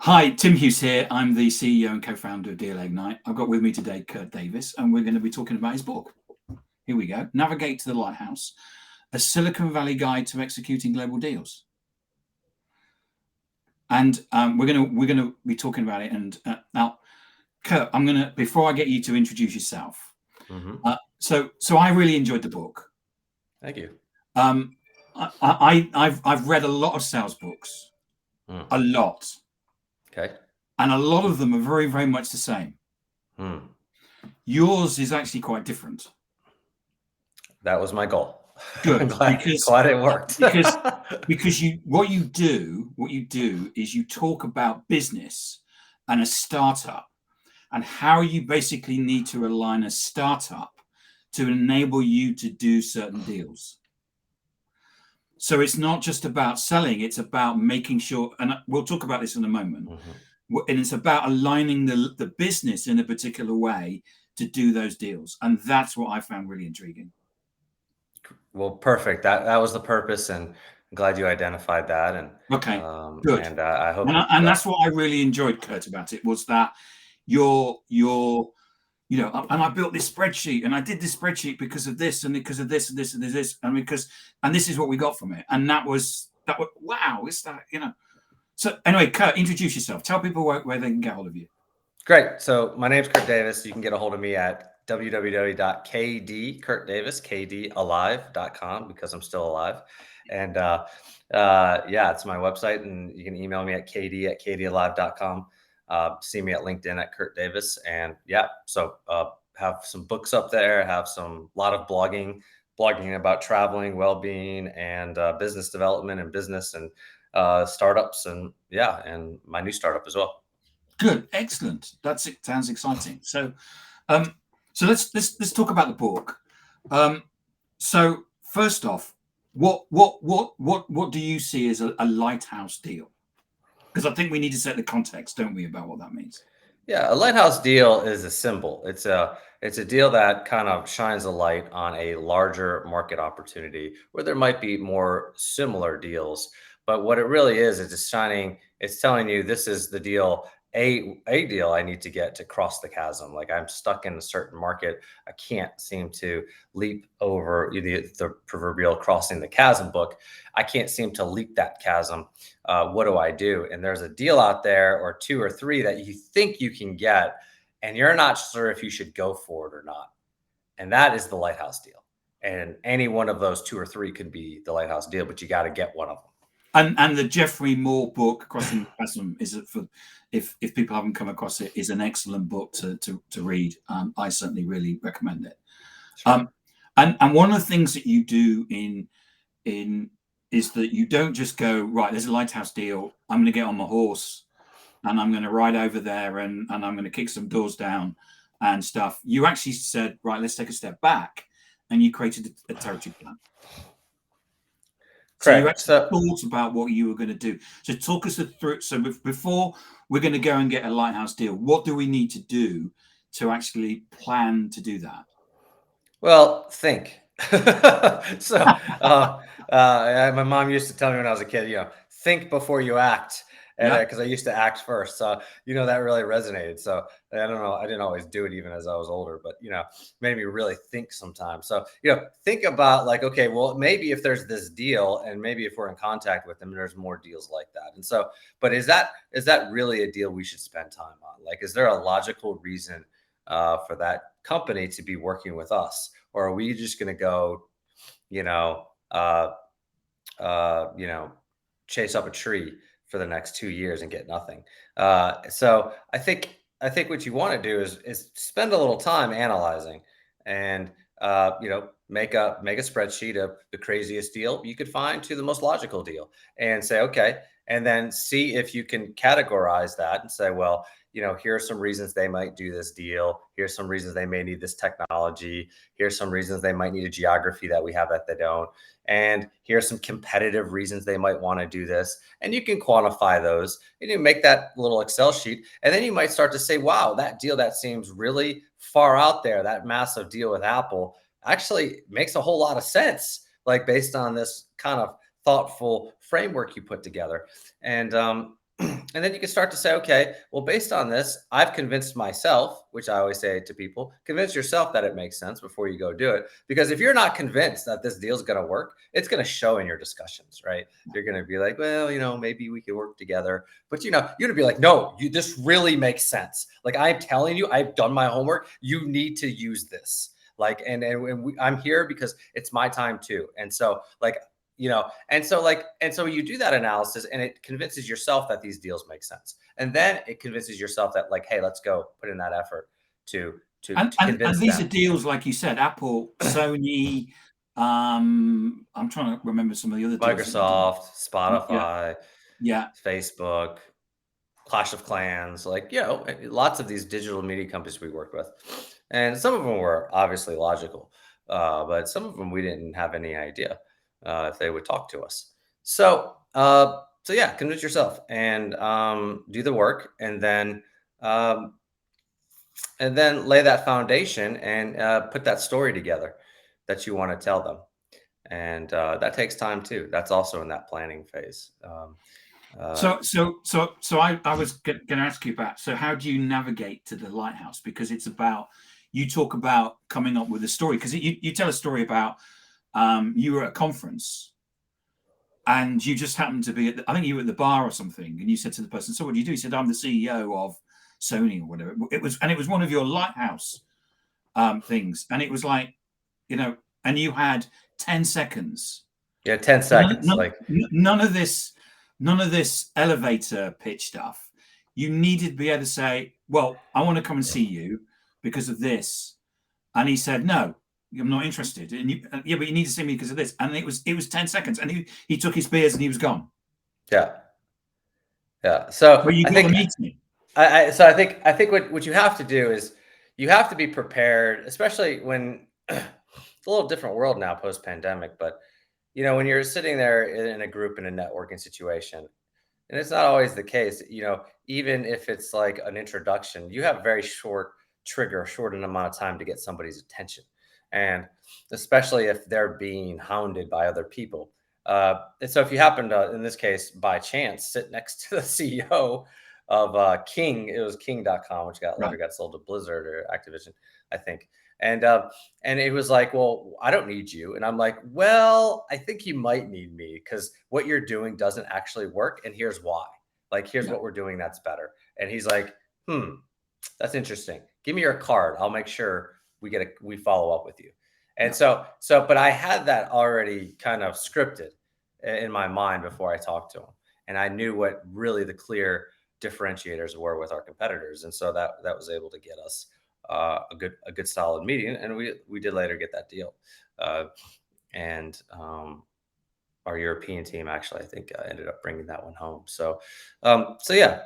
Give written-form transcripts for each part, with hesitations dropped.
Hi, Tim Hughes here. I'm the CEO and co-founder of DLA Ignite. I've got with me today Kurt Davis, and we're going to be talking about his book. Here we go. Navigate to the Lighthouse, a Silicon Valley guide to executing global deals. And we're going to be talking about it. And now, Kurt, before I get you to introduce yourself. So I really enjoyed the book. Thank you. I've read a lot of sales books, a lot. Okay. And a lot of them are very, very much the same. Yours is actually quite different. That was my goal. Good. I'm glad it worked. because what you do is you talk about business and a startup and how you basically need to align a startup to enable you to do certain deals. So it's not just about selling, it's about making sure, and we'll talk about this in a moment. And it's about aligning the business in a particular way to do those deals. And that's what I found really intriguing. Well, perfect. That was the purpose, and I'm glad you identified that. And okay, good. And I hope. And that's what I really enjoyed, Kurt, about it was that you're and I built this spreadsheet, and I did this spreadsheet because of this, and because of this, and this, and this, and this is what we got from it. And that was wow. It's that So anyway, Kurt, introduce yourself. Tell people where they can get hold of you. Great. So my name's Kurt Davis. You can get a hold of me at www.kdalive.com because I'm still alive. And yeah, it's my website, and you can email me at kd@kdalive.com. See me at LinkedIn at Kurt Davis. And yeah, so have some books up there, have a lot of blogging about traveling, well-being, and business development and business and startups, and my new startup as well. Good, excellent. Sounds exciting. So, so let's talk about the book. So first off, what do you see as a lighthouse deal? Because I think we need to set the context, don't we, about what that means? Yeah, a lighthouse deal is a symbol. It's a deal that kind of shines a light on a larger market opportunity where there might be more similar deals. But what it really is it's telling you this is the deal, a deal I need to get to cross the chasm. Like I'm stuck in a certain market. I can't seem to leap over the proverbial crossing the chasm book. I can't seem to leap that chasm. What do I do? And there's a deal out there or two or three that you think you can get, and you're not sure if you should go for it or not. And that is the lighthouse deal. And any one of those two or three could be the lighthouse deal, but you got to get one of them. And the Jeffrey Moore book, Crossing the Chasm, if people haven't come across it, is an excellent book to read. I certainly really recommend it. Sure. And one of the things that you do is that you don't just go, right, there's a lighthouse deal, I'm going to get on my horse and I'm going to ride over there and I'm going to kick some doors down and stuff. You actually said, right, let's take a step back, and you created a territory plan. So you actually thought about what you were going to do. So talk us through. So before we're going to go and get a lighthouse deal, what do we need to do to actually plan to do that? Well, think. My mom used to tell me when I was a kid, think before you act. And because I used to act first, so that really resonated. So I don't know, I didn't always do it even as I was older, but made me really think sometimes. So think about like, okay, well, maybe if there's this deal, and maybe if we're in contact with them, there's more deals like that. And so, but is that really a deal we should spend time on? Like, is there a logical reason for that company to be working with us, or are we just going to go, chase up a tree for the next 2 years and get nothing? So I think what you want to do is spend a little time analyzing and make a spreadsheet of the craziest deal you could find to the most logical deal, and say, okay, and then see if you can categorize that and say, well, here are some reasons they might do this deal. Here's some reasons they may need this technology. Here's some reasons they might need a geography that we have that they don't. And here's some competitive reasons they might want to do this. And you can quantify those, and you make that little Excel sheet. And then you might start to say, wow, that deal that seems really far out there, that massive deal with Apple, actually makes a whole lot of sense, like based on this kind of thoughtful framework you put together. And And then you can start to say, okay, well, based on this, I've convinced myself, which I always say to people, convince yourself that it makes sense before you go do it. Because if you're not convinced that this deal is going to work, it's going to show in your discussions, right? You're going to be like, well, maybe we could work together. But, you're going to be like, no, this really makes sense. Like, I'm telling you, I've done my homework. You need to use this. Like, I'm here because it's my time too. And so, like, and so you do that analysis and it convinces yourself that these deals make sense. And then it convinces yourself that, like, hey, let's go put in that effort to And convince these are them. deals, like you said, Apple, Sony. I'm trying to remember some of the other deals that you did. Microsoft, Yeah, Spotify, yeah. Facebook, Clash of Clans, like, lots of these digital media companies we worked with. And some of them were obviously logical, but some of them we didn't have any idea if they would talk to us. So yeah, convince yourself and do the work, um, and then lay that foundation and put that story together that you want to tell them. And that takes time too. That's also in that planning phase. Uh, So I was going to ask you about, so how do you navigate to the Lighthouse? Because it's about, you talk about coming up with a story, because you tell a story about, you were at a conference and you just happened to be I think you were at the bar or something, and you said to the person, so what do you do? He said, I'm the CEO of Sony or whatever. It was one of your Lighthouse things. And it was like, and you had 10 seconds. yeah, 10 seconds. Like, None of this elevator pitch stuff. You needed to be able to say, well, I want to come and see you because of this. And he said, no, I'm not interested. And but you need to see me because of this. And it was 10 seconds. And he took his beers and he was gone. yeah. Yeah. So But you I got the think meeting. I think what you have to do is you have to be prepared, especially when it's a little different world now post pandemic. But when you're sitting there in a group in a networking situation, and it's not always the case, even if it's like an introduction, you have a very short amount of time to get somebody's attention. And especially if they're being hounded by other people. And so if you happen to, in this case, by chance, sit next to the CEO of King, it was King.com, which later Right. got sold to Blizzard or Activision, I think. And it was like, well, I don't need you. And I'm like, well, I think you might need me because what you're doing doesn't actually work. And here's why. Like, here's Yeah. what we're doing that's better. And he's like, that's interesting. Give me your card. I'll make sure we follow up with you. And but I had that already kind of scripted in my mind before I talked to him. And I knew what really the clear differentiators were with our competitors. And so that was able to get us a good solid meeting. And we did later get that deal. And our European team actually, I think, ended up bringing that one home. So yeah.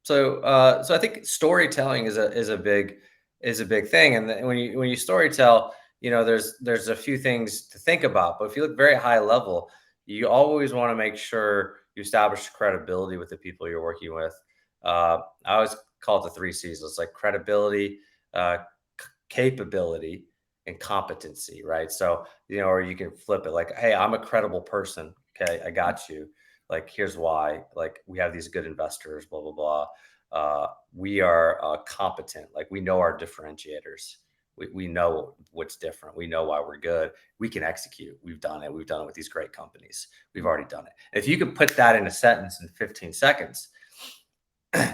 So I think storytelling is a big thing. And when you storytell, there's a few things to think about. But if you look very high level, you always want to make sure you establish credibility with the people you're working with. I always call it the 3 C's. It's like credibility, capability, and competency, right? So, or you can flip it like, hey, I'm a credible person. Okay, I got you. Like, here's why. Like, we have these good investors, blah, blah, blah. We are competent. Like, we know our differentiators. We know what's different. We know why we're good. We can execute. We've done it. We've done it with these great companies. We've already done it. If you can put that in a sentence in 15 seconds,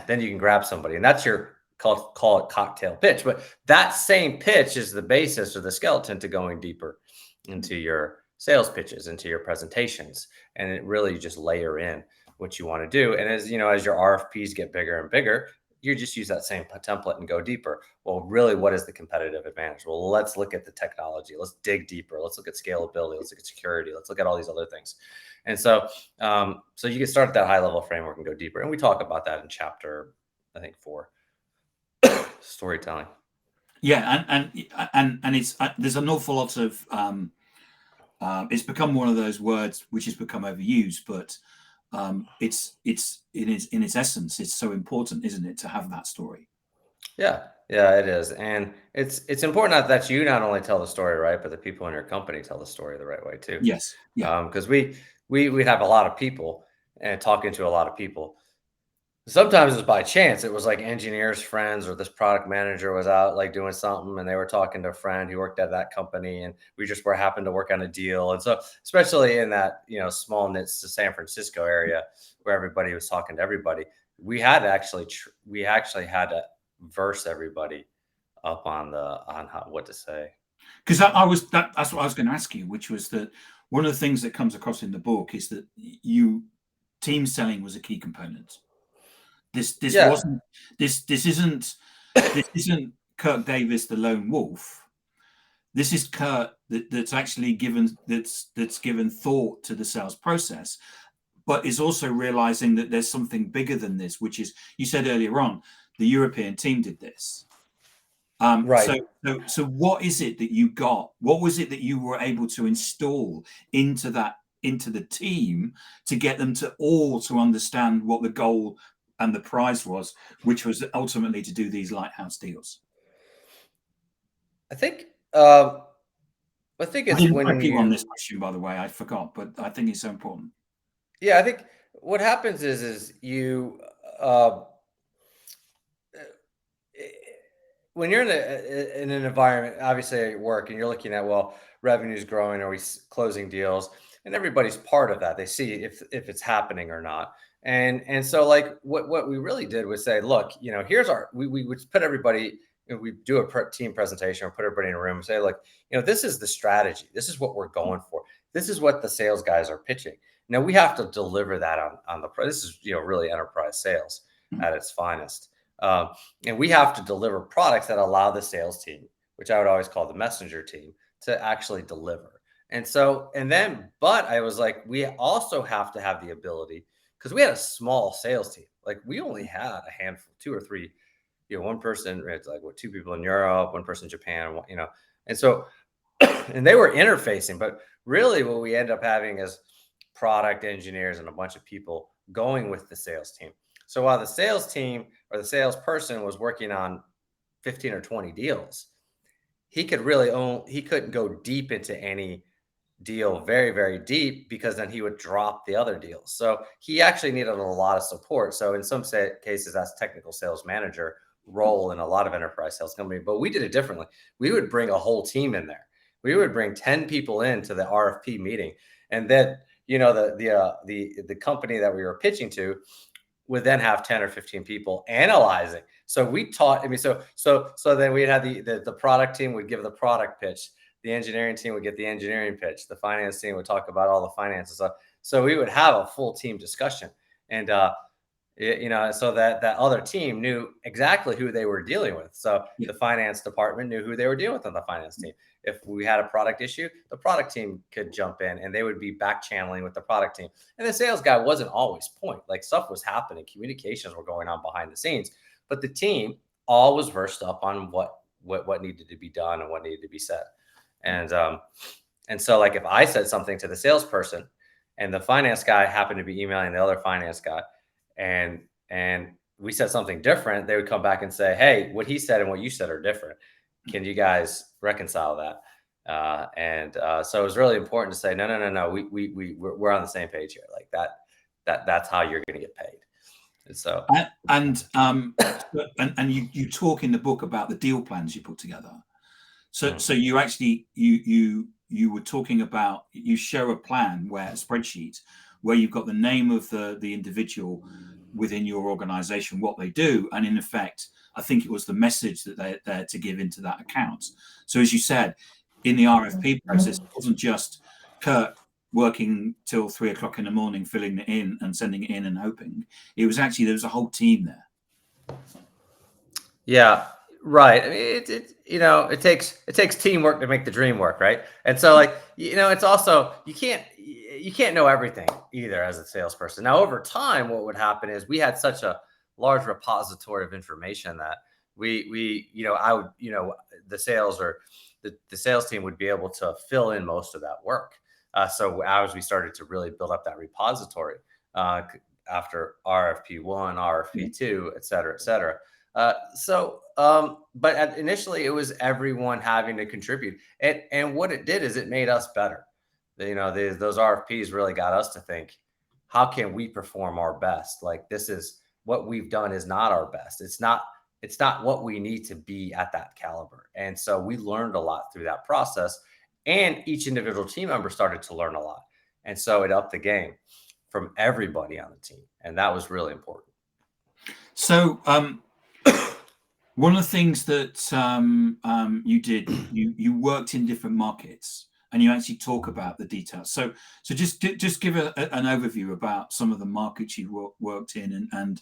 then you can grab somebody. And that's your call it cocktail pitch. But that same pitch is the basis or the skeleton to going deeper into your sales pitches, into your presentations. And it really just layer in what you want to do. And as your RFPs get bigger and bigger, you just use that same template and go deeper. Well, really, what is the competitive advantage? Well, let's look at the technology. Let's dig deeper. Let's look at scalability. Let's look at security. Let's look at all these other things. And so you can start at that high level framework and go deeper. And we talk about that in chapter, I think, 4, storytelling. Yeah, and it's there's an awful lot of it's become one of those words which has become overused, but it's in its essence, it's so important, isn't it, to have that story? Yeah, it is. And it's important that you not only tell the story right, but the people in your company tell the story the right way too. Yes. Yeah. Because we have a lot of people and talking to a lot of people. Sometimes it was by chance. It was like engineers' friends, or this product manager was out like doing something, and they were talking to a friend who worked at that company, and we just were happened to work on a deal. And so, especially in that small knit San Francisco area where everybody was talking to everybody, we actually had to verse everybody up on what to say. Because that's what I was going to ask you, which was that one of the things that comes across in the book is that team selling was a key component. This Yeah. wasn't this isn't Kirk Davis the lone wolf. This is Kurt that's actually given thought to the sales process, but is also realizing that there's something bigger than this, which is, you said earlier on, the European team did this. Right. So what is it that you got? What was it that you were able to install into the team to get them to understand what the goal and the prize was, which was ultimately to do these Lighthouse deals? I think uh, I think I it's didn't when prep you on this you question, by the way. I forgot, but I think it's so important. yeah, I think what happens is you uh, eh, when you're in an environment, obviously at work, and you're looking at, well, revenue's growing, are we closing deals, and everybody's part of that. They see if it's happening or not. And so, like, what we really did was say, look, here's we would put everybody, we do a team presentation or put everybody in a room and say, look, this is the strategy, this is what we're going for, this is what the sales guys are pitching. Now we have to deliver that on the this is really enterprise sales Mhm. at its finest. um, and we have to deliver products that allow the sales team, which I would always call the messenger team, to actually deliver. And so, but I was like, we also have to have the ability, because we had a small sales team. Like, we only had a handful, two or three, one person, it's like, two people in Europe, one person in Japan, and so, and they were interfacing, but really what we end up having is product engineers and a bunch of people going with the sales team. So while the sales team or the salesperson was working on 15 or 20 deals, he couldn't go deep into any deal very, very deep, because then he would drop the other deals. So he actually needed a lot of support. So in some cases, that's technical sales manager role in a lot of enterprise sales company. But we did it differently. We would bring a whole team in there. We would bring 10 people into the RFP meeting, and then the company that we were pitching to would then have 10 or 15 people analyzing. So we taught, I mean, so then we'd have the product team would give the product pitch, the engineering team would get the engineering pitch, the finance team would talk about all the finances. So we would have a full team discussion. And so that other team knew exactly who they were dealing with. So Yeah. the finance department knew who they were dealing with on the finance team. If we had a product issue, the product team could jump in, and they would be back channeling with the product team. And the sales guy wasn't always point. Like, stuff was happening, communications were going on behind the scenes, but the team all was versed up on what needed to be done and what needed to be said. And so, like, if I said something to the salesperson and the finance guy happened to be emailing the other finance guy, and we said something different, they would come back and say, hey, what he said and what you said are different. Can you guys reconcile that? So it was really important to say, no, we're on the same page here. Like, that's how you're going to get paid. And so, and you talk in the book about the deal plans you put together. So you actually you were talking about, you show a plan, where a spreadsheet where you've got the name of the individual within your organization, what they do, and in effect, I think it was the message that they're to give into that account. So as you said, in the RFP process, it wasn't just Kurt working till 3 o'clock in the morning, filling it in and sending it in and hoping. It was actually, there was a whole team there. yeah, right. I mean, it takes teamwork to make the dream work, right? And so, like, it's also, you can't know everything either as a salesperson. Now, over time, what would happen is we had such a large repository of information that I would, the sales or the sales team would be able to fill in most of that work. So as we started to really build up that repository, after RFP 1, RFP 2, et cetera, et cetera. But initially it was everyone having to contribute, and what it did is it made us better. Those RFPs really got us to think, how can we perform our best? Like, this is what we've done is not our best. It's not what we need to be at that caliber. And so we learned a lot through that process, and each individual team member started to learn a lot. And so it upped the game from everybody on the team. And that was really important. So one of the things that you did, you worked in different markets, and you actually talk about the details. So just give an overview about some of the markets you worked in and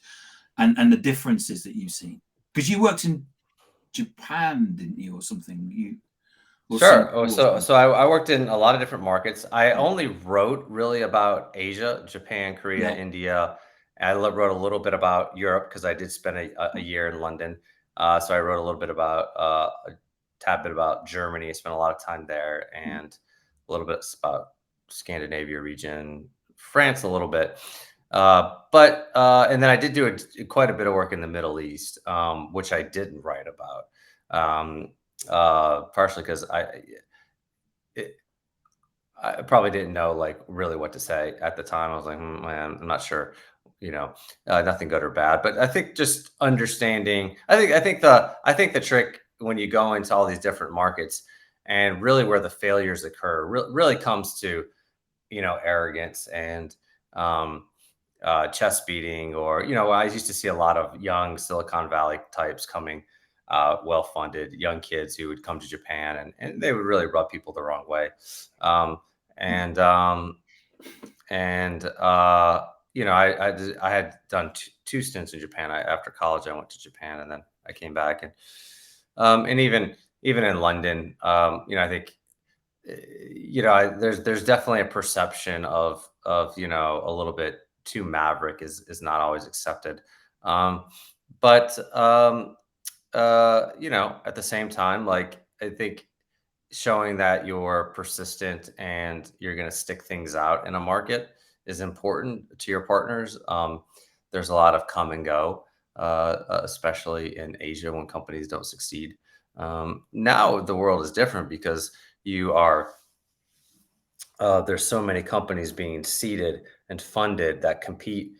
the differences that you've seen, because you worked in Japan, didn't you, or something? Sure. Oh, so I worked in a lot of different markets. I only wrote really about Asia, Japan, Korea, India. I wrote a little bit about Europe because I did spend a year in London. So I wrote a little bit about a tad bit about Germany. I spent a lot of time there, and a little bit about Scandinavia region, France a little bit. And then I did do quite a bit of work in the Middle East, which I didn't write about. Partially because I probably didn't know like really what to say at the time. I was like, man, I'm not sure, nothing good or bad. But I think just understanding. I think the trick when you go into all these different markets and really where the failures occur really comes to arrogance and chest beating, or I used to see a lot of young Silicon Valley types coming. Well-funded young kids who would come to Japan and they would really rub people the wrong way. I had done two stints in Japan. After college, I went to Japan and then I came back and even in London, I think, there's definitely a perception of a little bit too maverick is not always accepted. But at the same time, like I think showing that you're persistent and you're going to stick things out in a market is important to your partners. There's a lot of come and go, especially in Asia when companies don't succeed. Now the world is different because there's so many companies being seeded and funded that compete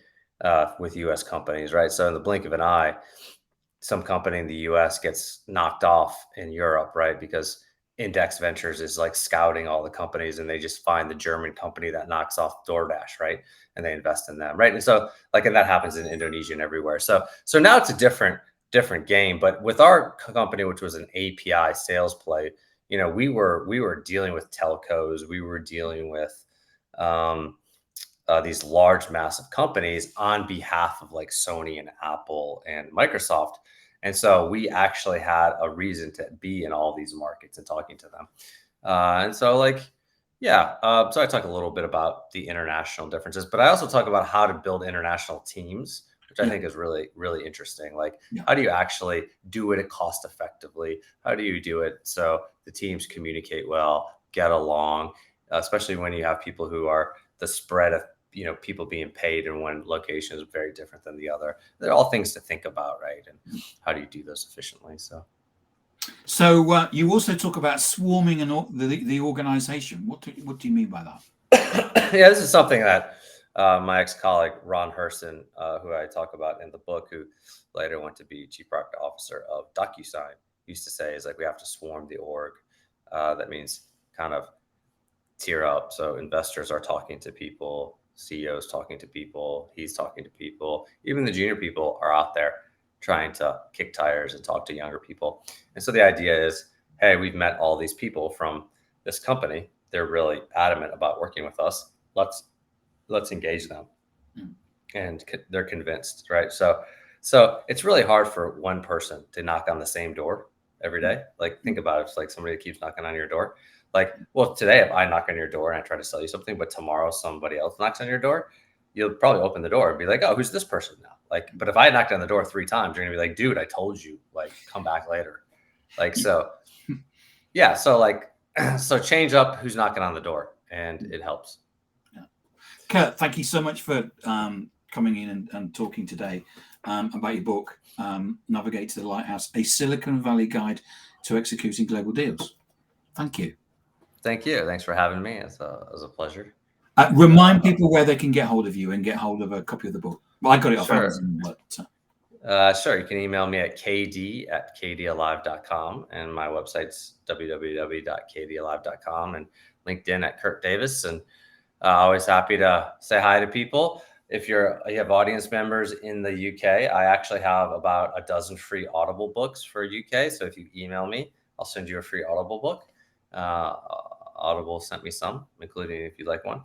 with U.S. companies, right? So in the blink of an eye, some company in the US gets knocked off in Europe, right? Because Index Ventures is like scouting all the companies and they just find the German company that knocks off DoorDash, right? And they invest in them, right? And so and that happens in Indonesia and everywhere. So now it's a different game. But with our company, which was an API sales play, we were dealing with telcos, we were dealing with these large, massive companies on behalf of like Sony and Apple and Microsoft. And so we actually had a reason to be in all these markets and talking to them. So I talk a little bit about the international differences, but I also talk about how to build international teams, which I think is really, really interesting. Like, how do you actually do it cost effectively? How do you do it so the teams communicate well, get along, especially when you have people who are the spread of people being paid in one location is very different than the other. They're all things to think about, right? And how do you do those efficiently? So you also talk about swarming and the organization. What do you mean by that? Yeah, this is something that my ex-colleague Ron Herson, who I talk about in the book, who later went to be chief product officer of DocuSign, used to say is like we have to swarm the org. That means kind of tier up. So investors are talking to people, CEOs talking to people, he's talking to people, even the junior people are out there trying to kick tires and talk to younger people. And so the idea is, hey, we've met all these people from this company. They're really adamant about working with us. Let's engage them. And they're convinced, right? So it's really hard for one person to knock on the same door every day. Like, think about it. It's like somebody keeps knocking on your door. Like, well, today, if I knock on your door and I try to sell you something, but tomorrow somebody else knocks on your door, you'll probably open the door and be like, oh, who's this person now? Like, but if I knocked on the door 3 times, you're gonna be like, dude, I told you, like, come back later. Like, so yeah. So change up who's knocking on the door and it helps. Yeah. Kurt, thank you so much for coming in and talking today about your book, Navigate to the Lighthouse, a Silicon Valley Guide to Executing Global Deals. Thank you. Thank you. Thanks for having me. It was a pleasure. Remind people where they can get hold of you and get hold of a copy of the book. Well, I got it off Sure. Amazon, but Sure. You can email me at kd@kdalive.com, and my website's www.kdalive.com, and LinkedIn at Kurt Davis. And always happy to say hi to people. If you have audience members in the UK, I actually have about a dozen free Audible books for UK. So if you email me, I'll send you a free Audible book. Audible sent me some, including if you'd like one.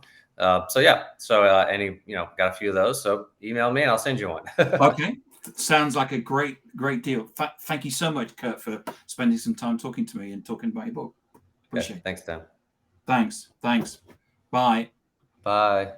So got a few of those. So email me and I'll send you one. okay. Sounds like a great deal. Thank you so much, Kurt, for spending some time talking to me and talking about your book. Appreciate it. Thanks, Tim. Thanks. Bye. Bye.